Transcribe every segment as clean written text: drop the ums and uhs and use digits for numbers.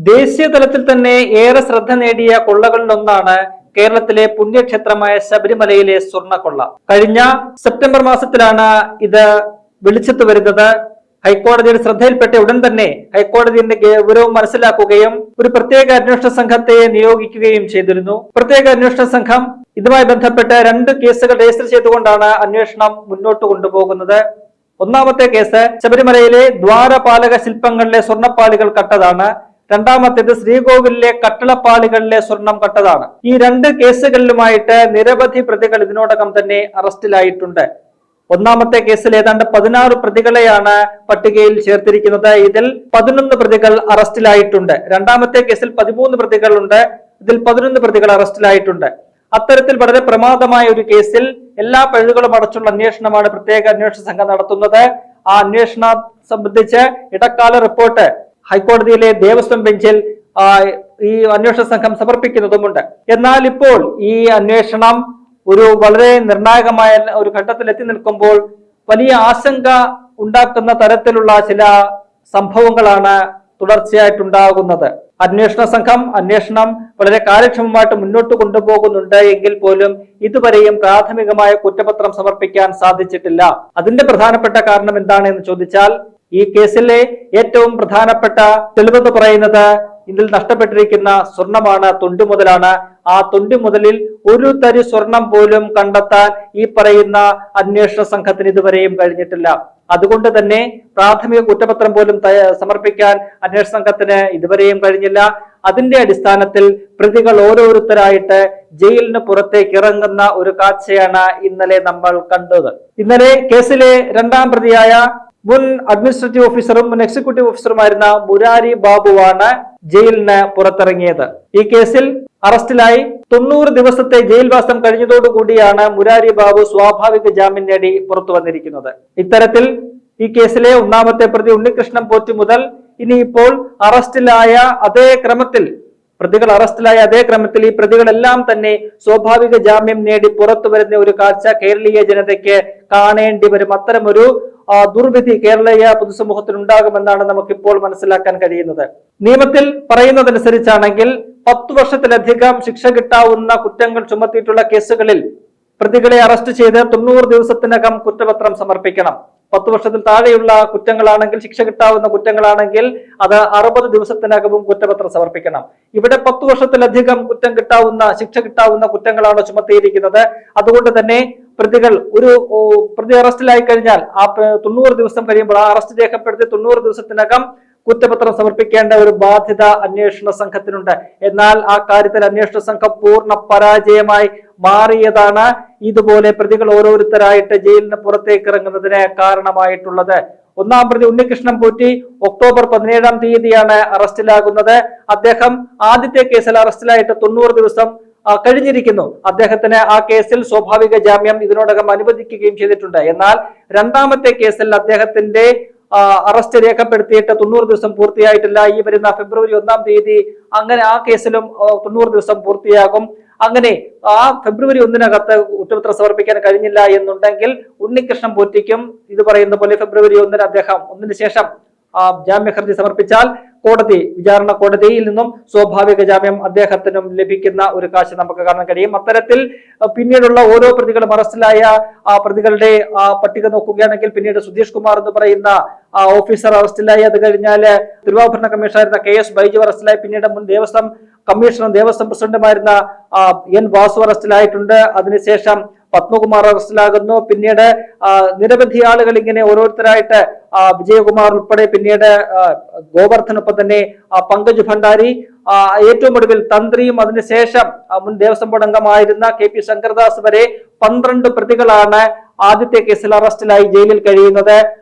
ദേശീയ തലത്തിൽ തന്നെ ഏറെ ശ്രദ്ധ നേടിയ കൊള്ളകളിലൊന്നാണ് കേരളത്തിലെ പുണ്യക്ഷേത്രമായ ശബരിമലയിലെ സ്വർണ്ണക്കൊള്ള. കഴിഞ്ഞ സെപ്റ്റംബർ മാസത്തിലാണ് ഇത് വെളിച്ചത്ത് വരുന്നത്. ഹൈക്കോടതിയുടെ ശ്രദ്ധയിൽപ്പെട്ട ഉടൻ തന്നെ ഹൈക്കോടതിയുടെ ഗൗരവം മനസ്സിലാക്കുകയും ഒരു പ്രത്യേക അന്വേഷണ സംഘത്തെ നിയോഗിക്കുകയും ചെയ്തിരുന്നു. പ്രത്യേക അന്വേഷണ സംഘം ഇതുമായി ബന്ധപ്പെട്ട് 2 കേസുകൾ രജിസ്റ്റർ ചെയ്തുകൊണ്ടാണ് അന്വേഷണം മുന്നോട്ട് കൊണ്ടുപോകുന്നത്. ഒന്നാമത്തെ കേസ് ശബരിമലയിലെ ദ്വാരപാലക ശില്പങ്ങളിലെ സ്വർണ്ണപ്പാളികൾ കട്ടതാണ്. രണ്ടാമത്തേത് ശ്രീകോവിലിലെ കട്ടളപ്പാളികളിലെ സ്വർണം കട്ടതാണ്. ഈ 2 കേസുകളിലുമായിട്ട് നിരവധി പ്രതികൾ ഇതിനോടകം തന്നെ അറസ്റ്റിലായിട്ടുണ്ട്. ഒന്നാമത്തെ കേസിൽ ഏതാണ്ട് 16 പ്രതികളെയാണ് പട്ടികയിൽ ചേർത്തിരിക്കുന്നത്. ഇതിൽ 11 പ്രതികൾ അറസ്റ്റിലായിട്ടുണ്ട്. രണ്ടാമത്തെ കേസിൽ 13 പ്രതികളുണ്ട്. ഇതിൽ 11 പ്രതികൾ അറസ്റ്റിലായിട്ടുണ്ട്. അത്തരത്തിൽ വളരെ പ്രമാദമായ ഒരു കേസിൽ എല്ലാ പഴുതുകളും അടച്ചുള്ള അന്വേഷണമാണ് പ്രത്യേക അന്വേഷണ സംഘം നടത്തുന്നത്. ആ അന്വേഷണം സംബന്ധിച്ച് ഇടക്കാല റിപ്പോർട്ട് ഹൈക്കോടതിയിലെ ദേവസ്വം ബെഞ്ചിൽ ഈ അന്വേഷണ സംഘം സമർപ്പിക്കുന്നതുമുണ്ട്. എന്നാൽ ഇപ്പോൾ ഈ അന്വേഷണം ഒരു വളരെ നിർണായകമായ ഒരു ഘട്ടത്തിൽ എത്തി നിൽക്കുമ്പോൾ വലിയ ആശങ്ക ഉണ്ടാക്കുന്ന തരത്തിലുള്ള ചില സംഭവങ്ങളാണ് തുടർച്ചയായിട്ടുണ്ടാകുന്നത്. അന്വേഷണ സംഘം അന്വേഷണം വളരെ കാര്യക്ഷമമായിട്ട് മുന്നോട്ട് കൊണ്ടുപോകുന്നുണ്ട് എങ്കിൽ പോലും ഇതുവരെയും പ്രാഥമികമായ കുറ്റപത്രം സമർപ്പിക്കാൻ സാധിച്ചിട്ടില്ല. അതിന്റെ പ്രധാനപ്പെട്ട കാരണം എന്താണെന്ന് ചോദിച്ചാൽ, ഈ കേസിലെ ഏറ്റവും പ്രധാനപ്പെട്ട തെളിവെന്ന് പറയുന്നത് ഇതിൽ നഷ്ടപ്പെട്ടിരിക്കുന്ന സ്വർണമാണ്, തൊണ്ടിമുതലാണ്. ആ തൊണ്ടിമുതലിൽ ഒരു തരി സ്വർണം പോലും കണ്ടെത്താൻ ഈ പറയുന്ന അന്വേഷണ സംഘത്തിന് ഇതുവരെയും കഴിഞ്ഞിട്ടില്ല. അതുകൊണ്ട് തന്നെ പ്രാഥമിക കുറ്റപത്രം പോലും സമർപ്പിക്കാൻ അന്വേഷണ സംഘത്തിന് ഇതുവരെയും കഴിഞ്ഞില്ല. അതിന്റെ അടിസ്ഥാനത്തിൽ പ്രതികൾ ഓരോരുത്തരായിട്ട് ജയിലിന് പുറത്തേക്ക് ഇറങ്ങുന്ന ഒരു കാഴ്ചയാണ് ഇന്നലെ നമ്മൾ കണ്ടത്. ഇന്നലെ കേസിലെ 2ാം പ്രതിയായ മുൻ അഡ്മിനിസ്ട്രേറ്റീവ് ഓഫീസറും മുൻ എക്സിക്യൂട്ടീവ് ഓഫീസറുമായിരുന്ന മുരാരി ബാബുവാണ് ജയിലിന് പുറത്തിറങ്ങിയത്. ഈ കേസിൽ അറസ്റ്റിലായി 90 ദിവസത്തെ ജയിൽവാസം കഴിഞ്ഞതോടുകൂടിയാണ് മുരാരി ബാബു സ്വാഭാവിക ജാമ്യം നേടി പുറത്തു വന്നിരിക്കുന്നത്. ഇത്തരത്തിൽ ഈ കേസിലെ 1ാമത്തെ പ്രതി ഉണ്ണികൃഷ്ണൻ പോറ്റി മുതൽ ഇനിയിപ്പോൾ അറസ്റ്റിലായ അതേ ക്രമത്തിൽ ഈ പ്രതികളെല്ലാം തന്നെ സ്വാഭാവിക ജാമ്യം നേടി പുറത്തു വരുന്ന ഒരു കാഴ്ച കേരളീയ ജനതയ്ക്ക് കാണേണ്ടി വരും. അത്തരമൊരു ദുർവിധി കേരളീയ പൊതുസമൂഹത്തിന് ഉണ്ടാകുമെന്നാണ് നമുക്കിപ്പോൾ മനസ്സിലാക്കാൻ കഴിയുന്നത്. നിയമത്തിൽ പറയുന്നതനുസരിച്ചാണെങ്കിൽ 10 വർഷത്തിലധികം ശിക്ഷ കിട്ടാവുന്ന കുറ്റങ്ങൾ ചുമത്തിയിട്ടുള്ള കേസുകളിൽ പ്രതികളെ അറസ്റ്റ് ചെയ്ത് 90 ദിവസത്തിനകം കുറ്റപത്രം സമർപ്പിക്കണം. 10 വർഷത്തിൽ താഴെയുള്ള കുറ്റങ്ങളാണെങ്കിൽ, ശിക്ഷ കിട്ടാവുന്ന കുറ്റങ്ങളാണെങ്കിൽ അത് 60 ദിവസത്തിനകവും കുറ്റപത്രം സമർപ്പിക്കണം. ഇവിടെ 10 വർഷത്തിലധികം ശിക്ഷ കിട്ടാവുന്ന കുറ്റങ്ങളാണ് ചുമത്തിയിരിക്കുന്നത്. അതുകൊണ്ട് തന്നെ പ്രതി അറസ്റ്റിലായി കഴിഞ്ഞാൽ ആ 90 ദിവസം കഴിയുമ്പോൾ ആ അറസ്റ്റ് രേഖപ്പെടുത്തി 90 ദിവസത്തിനകം കുറ്റപത്രം സമർപ്പിക്കേണ്ട ഒരു ബാധ്യത അന്വേഷണ സംഘത്തിനുണ്ട്. എന്നാൽ ആ കാര്യത്തിൽ അന്വേഷണ സംഘം പൂർണ്ണ പരാജയമായി മാറിയതാണ് ഇതുപോലെ പ്രതികൾ ഓരോരുത്തരായിട്ട് ജയിലിന് പുറത്തേക്ക് ഇറങ്ങുന്നതിന് കാരണമായിട്ടുള്ളത്. 1ാം പ്രതി ഉണ്ണികൃഷ്ണൻ പോറ്റി ഒക്ടോബർ 17-ാം തീയതിയാണ് അറസ്റ്റിലാകുന്നത്. അദ്ദേഹം ആദ്യത്തെ കേസിൽ അറസ്റ്റിലായിട്ട് 90 ദിവസം കഴിഞ്ഞിരിക്കുന്നു. അദ്ദേഹത്തിന് ആ കേസിൽ സ്വാഭാവിക ജാമ്യം ഇതിനോടകം അനുവദിക്കുകയും ചെയ്തിട്ടുണ്ട്. എന്നാൽ 2ാമത്തെ കേസിൽ അദ്ദേഹത്തിന്റെ അറസ്റ്റ് രേഖപ്പെടുത്തിയിട്ട് 90 ദിവസം പൂർത്തിയായിട്ടില്ല. ഈ വരുന്ന ഫെബ്രുവരി 1-ാം തീയതി അങ്ങനെ ആ കേസിലും 90 ദിവസം പൂർത്തിയാകും. അങ്ങനെ ആ ഫെബ്രുവരി 1-നകത്ത് കുറ്റപത്രം സമർപ്പിക്കാൻ കഴിഞ്ഞില്ല എന്നുണ്ടെങ്കിൽ ഉണ്ണികൃഷ്ണൻ പോറ്റിക്കും ഇത് പറയുന്ന പോലെ ഫെബ്രുവരി 1-ന് അദ്ദേഹം 1-ന് ശേഷം ജാമ്യ ഹർജി സമർപ്പിച്ചാൽ വിചാരണ കോടതിയിൽ നിന്നും സ്വാഭാവിക ജാമ്യം അദ്ദേഹത്തിനും ലഭിക്കുന്ന ഒരു കാഴ്ച നമുക്ക് കാണാൻ കഴിയും. അത്തരത്തിൽ പിന്നീടുള്ള ഓരോ പ്രതികളും അറസ്റ്റിലായ പ്രതികളുടെ പട്ടിക നോക്കുകയാണെങ്കിൽ പിന്നീട് സുധീഷ് കുമാർ എന്ന് പറയുന്ന ഓഫീസർ അറസ്റ്റിലായി. അത് കഴിഞ്ഞാൽ തിരുവാഭരണ കമ്മീഷണറായിരുന്ന KS ബൈജു അറസ്റ്റിലായി. പിന്നീട് മുൻ ദേവസ്വം കമ്മീഷണറും ദേവസ്വം പ്രസിഡന്റുമായിരുന്ന N വാസു അറസ്റ്റിലായിട്ടുണ്ട്. അതിനുശേഷം പത്മകുമാർ അറസ്റ്റിലാകുന്നു. പിന്നീട് നിരവധി ആളുകൾ ഇങ്ങനെ ഓരോരുത്തരായിട്ട് വിജയകുമാർ ഉൾപ്പെടെ, പിന്നീട് ഗോവർദ്ധനൊപ്പം തന്നെ പങ്കജ് ഭണ്ഡാരി, ഏറ്റവും ഒടുവിൽ തന്ത്രിയും അതിനുശേഷം മുൻ ദേവസ്വം ബോർഡ് അംഗമായിരുന്ന KP ശങ്കർദാസ് വരെ 12 പ്രതികളാണ് ആദ്യത്തെ കേസിൽ അറസ്റ്റിലായി ജയിലിൽ കഴിയുന്നത്.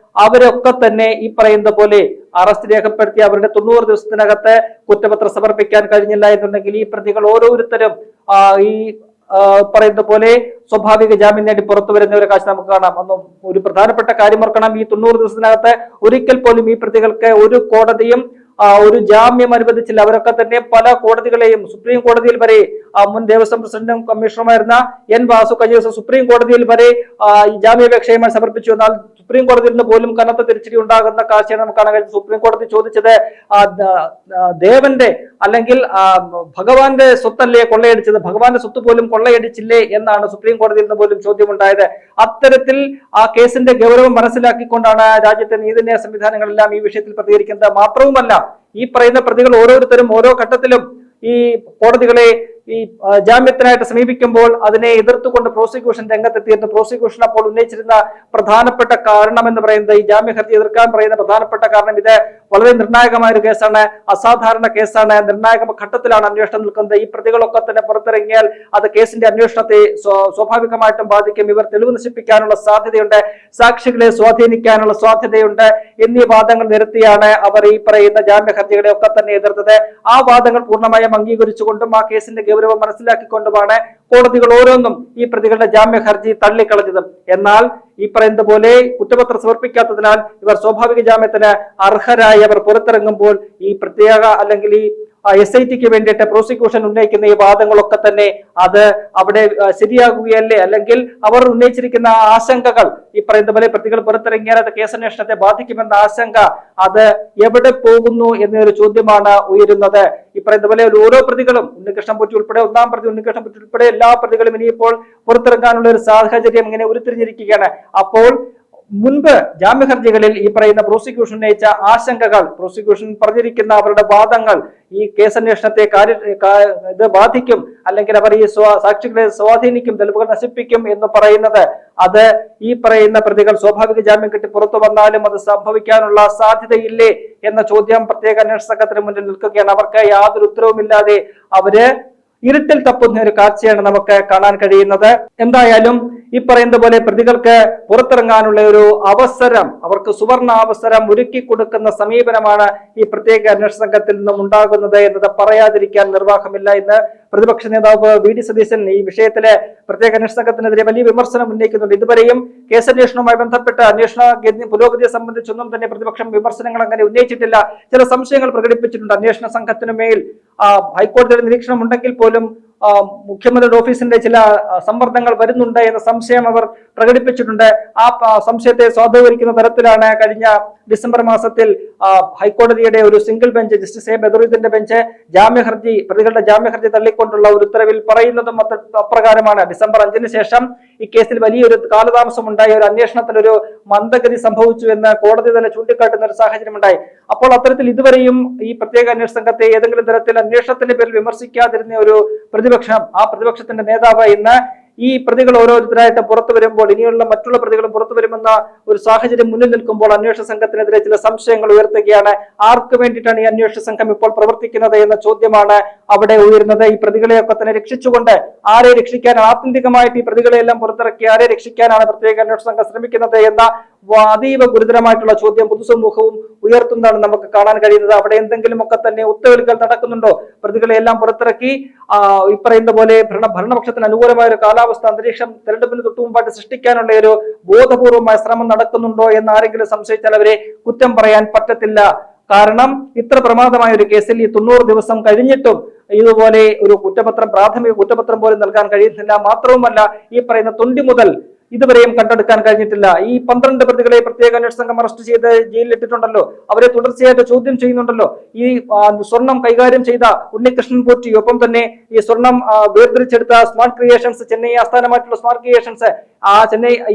അവരൊക്കെ തന്നെ ഈ പറയുന്ന പോലെ അറസ്റ്റ് രേഖപ്പെടുത്തി അവരുടെ 90 ദിവസത്തിനകത്ത് കുറ്റപത്രം സമർപ്പിക്കാൻ കഴിഞ്ഞില്ല എന്നുണ്ടെങ്കിൽ ഈ പ്രതികൾ ഓരോരുത്തരും ഈ പറയുന്ന പോലെ സ്വാഭാവിക ജാമ്യം നേടി പുറത്തു വരുന്ന ഒരു കാഴ്ച നമുക്ക് കാണാം. ഒന്നും ഒരു പ്രധാനപ്പെട്ട കാര്യം ഓർക്കണം, ഈ 90 ദിവസത്തിനകത്ത് ഒരിക്കൽ പോലും ഈ പ്രതികൾക്ക് ഒരു കോടതിയും ഒരു ജാമ്യം അനുവദിച്ചില്ല. അവരൊക്കെ തന്നെ പല കോടതികളെയും, സുപ്രീം കോടതിയിൽ വരെ, മുൻ ദേവസ്വം പ്രസിഡന്റും കമ്മീഷണറുമായിരുന്ന N വാസു കഴിഞ്ഞ ദിവസം സുപ്രീം കോടതിയിൽ വരെ ജാമ്യാപേക്ഷയുമായി സമർപ്പിച്ചു. എന്നാൽ സുപ്രീം കോടതിയിൽ നിന്ന് പോലും കനത്ത തിരിച്ചടി ഉണ്ടാകുന്ന കാഴ്ചയാണ് നമുക്ക് കാണാൻ കഴിയുന്നത്. സുപ്രീം കോടതി ചോദിച്ചത് ദേവന്റെ അല്ലെങ്കിൽ ഭഗവാന്റെ സ്വത്തല്ലേ കൊള്ളയടിച്ചത്, ഭഗവാന്റെ സ്വത്ത് പോലും കൊള്ളയടിച്ചില്ലേ എന്നാണ് സുപ്രീം കോടതിയിൽ നിന്ന് പോലും ചോദ്യമുണ്ടായത്. അത്തരത്തിൽ ആ കേസിന്റെ ഗൗരവം മനസ്സിലാക്കിക്കൊണ്ടാണ് രാജ്യത്തെ നീതിന്യായ സംവിധാനങ്ങളെല്ലാം ഈ വിഷയത്തിൽ പ്രതികരിക്കുന്നത്. മാത്രവുമല്ല, ഈ പറയുന്ന പ്രതികൾ ഓരോരുത്തരും ഓരോ ഘട്ടത്തിലും ഈ കോടതികളെ ഈ ജാമ്യത്തിനായിട്ട് സമീപിക്കുമ്പോൾ അതിനെ എതിർത്തുകൊണ്ട് പ്രോസിക്യൂഷൻ രംഗത്തെത്തിയിരുന്നു. പ്രോസിക്യൂഷൻ അപ്പോൾ ഉന്നയിച്ചിരുന്ന പ്രധാനപ്പെട്ട കാരണം എന്ന് പറയുന്നത്, ഈ ജാമ്യ ഹർജി എതിർക്കാൻ പറയുന്ന പ്രധാനപ്പെട്ട കാരണം, ഇത് വളരെ നിർണായകമായ ഒരു കേസാണ്, അസാധാരണ കേസാണ്, നിർണായക ഘട്ടത്തിലാണ് അന്വേഷണം നിൽക്കുന്നത്. ഈ പ്രതികളൊക്കെ തന്നെ പുറത്തിറങ്ങിയാൽ അത് കേസിന്റെ അന്വേഷണത്തെ സ്വാഭാവികമായിട്ടും ബാധിക്കും. ഇവർ തെളിവ് നശിപ്പിക്കാനുള്ള സാധ്യതയുണ്ട്, സാക്ഷികളെ സ്വാധീനിക്കാനുള്ള സാധ്യതയുണ്ട് എന്നീ വാദങ്ങൾ നിരത്തിയാണ് അവർ ഈ പറയുന്ന ജാമ്യ ഹർജികളെ ഒക്കെ തന്നെ എതിർത്തത്. ആ വാദങ്ങൾ പൂർണ്ണമായും അംഗീകരിച്ചുകൊണ്ടും ആ കേസിന്റെ ഗൗരവം മനസ്സിലാക്കിക്കൊണ്ടുമാണ് കോടതികൾ ഓരോന്നും ഈ പ്രതികളുടെ ജാമ്യ ഹർജി തള്ളിക്കളഞ്ഞത്. എന്നാൽ ഈ പറയുന്നത് പോലെ കുറ്റപത്രം സമർപ്പിക്കാത്തതിനാൽ ഇവർ സ്വാഭാവിക ജാമ്യത്തിന് അർഹരായി അവർ പുറത്തിറങ്ങുമ്പോൾ ഈ പ്രത്യേക അല്ലെങ്കിൽ ഈ SITക്ക് വേണ്ടിയിട്ട് പ്രോസിക്യൂഷൻ ഉന്നയിക്കുന്ന ഈ വാദങ്ങളൊക്കെ തന്നെ അത് അവിടെ ശരിയാകുകയല്ലേ, അല്ലെങ്കിൽ അവർ ഉന്നയിച്ചിരിക്കുന്ന ആശങ്കകൾ, ഈ പറയുന്ന പോലെ പ്രതികൾ പുറത്തിറങ്ങിയാൽ അത് കേസന്വേഷണത്തെ ബാധിക്കുമെന്ന ആശങ്ക, അത് എവിടെ പോകുന്നു എന്നൊരു ചോദ്യമാണ് ഉയരുന്നത്. ഈ പറയുന്ന പോലെ ഓരോ പ്രതികളും, ഉണ്ണികൃഷ്ണൻ പോറ്റി ഉൾപ്പെടെ, ഒന്നാം പ്രതി ഉണ്ണികൃഷ്ണൻ പോറ്റി ഉൾപ്പെടെ എല്ലാ പ്രതികളും ഇനിയിപ്പോൾ പുറത്തിറങ്ങാനുള്ള ഒരു സാഹചര്യം ഇങ്ങനെ ഉരുത്തിരിഞ്ഞിരിക്കുകയാണ്. അപ്പോൾ മുൻപ് ജാമ്യ ഹർജികളിൽ ഈ പറയുന്ന പ്രോസിക്യൂഷൻ ഉന്നയിച്ച ആശങ്കകൾ, പ്രോസിക്യൂഷൻ പറഞ്ഞിരിക്കുന്ന അവരുടെ വാദങ്ങൾ ഈ കേസന്വേഷണത്തെ ഇത് ബാധിക്കും, അല്ലെങ്കിൽ അവർ ഈ സാക്ഷികളെ സ്വാധീനിക്കും, തെളിവുകൾ നശിപ്പിക്കും എന്ന് പറയുന്നത്, അത് ഈ പറയുന്ന പ്രതികൾ സ്വാഭാവിക ജാമ്യം കിട്ടി പുറത്തു വന്നാലും അത് സംഭവിക്കാനുള്ള സാധ്യതയില്ലേ എന്ന ചോദ്യം പ്രത്യേക അന്വേഷണ സംഘത്തിന് മുന്നിൽ നിൽക്കുകയാണ്. അവർക്ക് യാതൊരു ഉത്തരവുമില്ലാതെ അവര് ഇരുട്ടിൽ തപ്പുന്ന ഒരു കാഴ്ചയാണ് നമുക്ക് കാണാൻ കഴിയുന്നത്. എന്തായാലും ഈ പറയുന്ന പോലെ പ്രതികൾക്ക് പുറത്തിറങ്ങാനുള്ള ഒരു അവസരം, അവർക്ക് സുവർണ അവസരം ഒരുക്കി കൊടുക്കുന്ന സമീപനമാണ് ഈ പ്രത്യേക അന്വേഷണ സംഘത്തിൽ നിന്നും ഉണ്ടാകുന്നത് എന്നത് പറയാതിരിക്കാൻ നിർവാഹമില്ല എന്ന് പ്രതിപക്ഷ നേതാവ് VD സതീശൻ ഈ വിഷയത്തിലെ പ്രത്യേക അന്വേഷണ സംഘത്തിനെതിരെ വലിയ വിമർശനം ഉന്നയിക്കുന്നുണ്ട്. ഇതുവരെയും കേസന്വേഷണവുമായി ബന്ധപ്പെട്ട അന്വേഷണ പുരോഗതിയെ സംബന്ധിച്ചൊന്നും തന്നെ പ്രതിപക്ഷം വിമർശനങ്ങൾ അങ്ങനെ ഉന്നയിച്ചിട്ടില്ല. ചില സംശയങ്ങൾ പ്രകടിപ്പിച്ചിട്ടുണ്ട്. അന്വേഷണ സംഘത്തിനു മേൽ ഹൈക്കോടതിയുടെ നിരീക്ഷണം ഉണ്ടെങ്കിൽ പോലും മുഖ്യമന്ത്രിയുടെ ഓഫീസിന്റെ ചില സമ്മർദ്ദങ്ങൾ വരുന്നുണ്ട് എന്ന സംശയം അവർ പ്രകടിപ്പിച്ചിട്ടുണ്ട്. ആ സംശയത്തെ സ്വാധീനിക്കുന്ന തരത്തിലാണ് കഴിഞ്ഞ ഡിസംബർ മാസത്തിൽ ഹൈക്കോടതിയുടെ ഒരു സിംഗിൾ ബെഞ്ച്, ജസ്റ്റിസ് A ബദറുദ്ദീന്റെ ബെഞ്ച് പ്രതികളുടെ ജാമ്യ ഹർജി തള്ളിക്കൊണ്ടുള്ള ഒരു ഉത്തരവിൽ പറയുന്നതും അപ്രകാരമാണ്. ഡിസംബർ 5-ന് ശേഷം ഈ കേസിൽ വലിയൊരു കാലതാമസം ഉണ്ടായി, ഒരു അന്വേഷണത്തിൽ ഒരു മന്ദഗതി സംഭവിച്ചു എന്ന് കോടതി തന്നെ ചൂണ്ടിക്കാട്ടുന്ന ഒരു സാഹചര്യം ഉണ്ടായി. അപ്പോൾ അത്തരത്തിൽ ഇതുവരെയും ഈ പ്രത്യേക അന്വേഷണ സംഘത്തെ ഏതെങ്കിലും തരത്തിൽ അന്വേഷണത്തിന്റെ പേരിൽ വിമർശിക്കാതിരുന്ന ഒരു പ്രതിപക്ഷം, ആ പ്രതിപക്ഷത്തിന്റെ നേതാവ് ഇന്ന് ഈ പ്രതികൾ ഓരോരുത്തരായിട്ട് പുറത്തു വരുമ്പോൾ, ഇനിയുള്ള മറ്റുള്ള പ്രതികളും പുറത്തു വരുമെന്ന ഒരു സാഹചര്യം മുന്നിൽ നിൽക്കുമ്പോൾ അന്വേഷണ സംഘത്തിനെതിരെ ചില സംശയങ്ങൾ ഉയർത്തുകയാണ്. ആർക്ക് വേണ്ടിയിട്ടാണ് ഈ അന്വേഷണ സംഘം ഇപ്പോൾ പ്രവർത്തിക്കുന്നത് എന്ന ചോദ്യമാണ് അവിടെ ഉയരുന്നത്. ഈ പ്രതികളെയൊക്കെ തന്നെ രക്ഷിച്ചുകൊണ്ട് ആരെ രക്ഷിക്കാനാണ്, ആത്യന്തികമായിട്ട് ഈ പ്രതികളെല്ലാം പുറത്തിറക്കി ആരെ രക്ഷിക്കാനാണ് പ്രത്യേക അന്വേഷണ സംഘം ശ്രമിക്കുന്നത് എന്ന അതീവ ഗുരുതരമായിട്ടുള്ള ചോദ്യം പൊതുസമൂഹവും ഉയർത്തുന്നതാണ് നമുക്ക് കാണാൻ കഴിയുന്നത്. അവിടെ എന്തെങ്കിലുമൊക്കെ തന്നെ ഒത്തുകളികൾ നടക്കുന്നുണ്ടോ? പ്രതികളെല്ലാം പുറത്തിറക്കി ഈ പറയുന്ന പോലെ ഭരണപക്ഷത്തിന് അനുകൂലമായ ഒരു കാലാവസ്ഥ അന്തരീക്ഷം തെരഞ്ഞെടുപ്പിന് തൊട്ടു മുമ്പായിട്ട് സൃഷ്ടിക്കാനുള്ള ഒരു ബോധപൂർവമായ ശ്രമം നടക്കുന്നുണ്ടോ എന്ന് ആരെങ്കിലും സംശയിച്ചാൽ അവരെ കുറ്റം പറയാൻ പറ്റത്തില്ല. കാരണം ഇത്ര പ്രമാദമായ ഒരു കേസിൽ ഈ 90 ദിവസം കഴിഞ്ഞിട്ടും ഇതുപോലെ ഒരു കുറ്റപത്രം, പ്രാഥമിക കുറ്റപത്രം പോലും നൽകാൻ കഴിയുന്നില്ല. മാത്രവുമല്ല, ഈ പറയുന്ന തൊണ്ടി മുതൽ ഇതുവരെയും കണ്ടെടുക്കാൻ കഴിഞ്ഞിട്ടില്ല. ഈ 12 പ്രതികളെ പ്രത്യേക അന്വേഷണ സംഘം അറസ്റ്റ് ചെയ്ത് ജയിലിലിട്ടിട്ടുണ്ടല്ലോ, അവരെ തുടർച്ചയായിട്ട് ചോദ്യം ചെയ്യുന്നുണ്ടല്ലോ. ഈ സ്വർണം കൈകാര്യം ചെയ്ത ഉണ്ണികൃഷ്ണൻ പോറ്റി, ഒപ്പം തന്നെ ഈ സ്വർണം വേർതിരിച്ചെടുത്ത സ്മാർട്ട് ക്രിയേഷൻസ്, ചെന്നൈ ആസ്ഥാനമായിട്ടുള്ള സ്മാർട്ട് ക്രിയേഷൻസ്,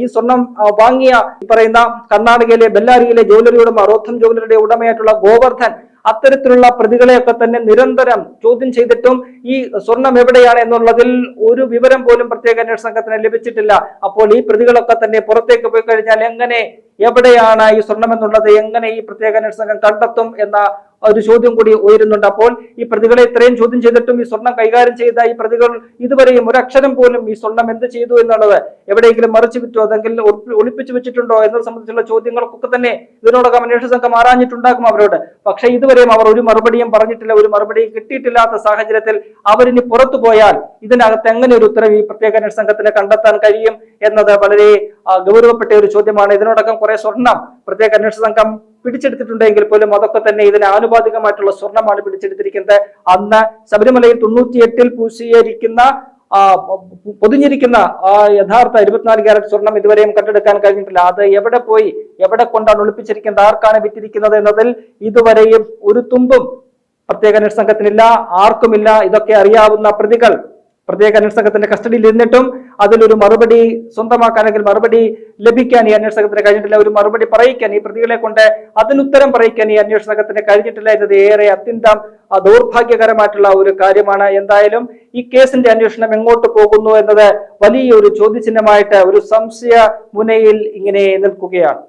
ഈ സ്വർണം വാങ്ങിയ ഈ പറയുന്ന കർണാടകയിലെ ബെല്ലാരിയിലെ ജ്വല്ലറി ഉടമ, റോത്തം ജ്വല്ലറിയുടെ ഉടമയായിട്ടുള്ള ഗോവർദ്ധൻ, അത്തരത്തിലുള്ള പ്രതികളെയൊക്കെ തന്നെ നിരന്തരം ചോദ്യം ചെയ്തിട്ടും ഈ സ്വർണം എവിടെയാണ് എന്നുള്ളതിൽ ഒരു വിവരം പോലും പ്രത്യേക അന്വേഷണ സംഘത്തിന് ലഭിച്ചിട്ടില്ല. അപ്പോൾ ഈ പ്രതികളൊക്കെ തന്നെ പുറത്തേക്ക് പോയി കഴിഞ്ഞാൽ എങ്ങനെ, എവിടെയാണ് ഈ സ്വർണം എന്നുള്ളത് എങ്ങനെ ഈ പ്രത്യേക അന്വേഷണ സംഘം കണ്ടെത്തും എന്ന ഒരു ചോദ്യം കൂടി ഉയരുന്നുണ്ട്. അപ്പോൾ ഈ പ്രതികളെ ഇത്രയും ചോദ്യം ചെയ്തിട്ടും ഈ സ്വർണം കൈകാര്യം ചെയ്ത ഈ പ്രതികൾ ഇതുവരെയും ഒരക്ഷരം പോലും ഈ സ്വർണം എന്ത് ചെയ്തു എന്നുള്ളത്, എവിടെയെങ്കിലും മറിച്ചു വിറ്റോ അതെങ്കിൽ ഒളിപ്പിച്ചു വെച്ചിട്ടുണ്ടോ എന്നത് സംബന്ധിച്ചുള്ള ചോദ്യങ്ങൾക്കൊക്കെ തന്നെ ഇതിനോടകം അന്വേഷണ സംഘം ആരാഞ്ഞിട്ടുണ്ടാകും അവരോട്. പക്ഷെ ഇതുവരെയും അവർ ഒരു മറുപടിയും പറഞ്ഞിട്ടില്ല, ഒരു മറുപടിയും കിട്ടിയിട്ടില്ലാത്ത സാഹചര്യത്തിൽ അവരിനി പുറത്തു പോയാൽ ഇതിനകത്ത് എങ്ങനെ ഒരു ഉത്തരവ് ഈ പ്രത്യേക അന്വേഷണ സംഘത്തിന് കണ്ടെത്താൻ കഴിയും എന്നത് വളരെ ഗൗരവപ്പെട്ട ഒരു ചോദ്യമാണ്. ഇതിനോടകം കുറെ സ്വർണം പ്രത്യേക അന്വേഷണ സംഘം പിടിച്ചെടുത്തിട്ടുണ്ടെങ്കിൽ പോലും അതൊക്കെ തന്നെ ഇതിന് ആനുപാതികമായിട്ടുള്ള സ്വർണമാണ് പിടിച്ചെടുത്തിരിക്കുന്നത്. അന്ന് ശബരിമലയിൽ 98-ൽ പൂശിയിരിക്കുന്ന പൊതിഞ്ഞിരിക്കുന്ന യഥാർത്ഥ 24 ക്യാരറ്റ് സ്വർണം ഇതുവരെയും കണ്ടെടുക്കാൻ കഴിഞ്ഞിട്ടില്ല. അത് എവിടെ പോയി, എവിടെ കൊണ്ടാണ് ഒളിപ്പിച്ചിരിക്കുന്നത്, ആർക്കാണ് വിറ്റിരിക്കുന്നത് എന്നതിൽ ഇതുവരെയും ഒരു തുമ്പും പ്രത്യേക അന്വേഷണ സംഘത്തിനില്ല, ആർക്കുമില്ല. ഇതൊക്കെ അറിയാവുന്ന പ്രതികൾ പ്രത്യേക അന്വേഷണ സംഘത്തിന്റെ കസ്റ്റഡിയിൽ ഇരുന്നിട്ടും അതിലൊരു മറുപടി സ്വന്തമാക്കാൻ, അല്ലെങ്കിൽ മറുപടി ലഭിക്കാൻ ഈ അന്വേഷണ സംഘത്തിന് കഴിഞ്ഞിട്ടില്ല. ഒരു മറുപടി പറയിക്കാൻ, ഈ പ്രതികളെ കൊണ്ട് അതിനുത്തരം പറയിക്കാൻ ഈ അന്വേഷണ സംഘത്തിന് കഴിഞ്ഞിട്ടില്ല എന്നത് ഏറെ അത്യന്തം ദൗർഭാഗ്യകരമായിട്ടുള്ള ഒരു കാര്യമാണ്. എന്തായാലും ഈ കേസിന്റെ അന്വേഷണം എങ്ങോട്ട് പോകുന്നു എന്നത് വലിയൊരു ചോദ്യചിഹ്നമായിട്ട്, ഒരു സംശയ മുനയിൽ ഇങ്ങനെ നിൽക്കുകയാണ്.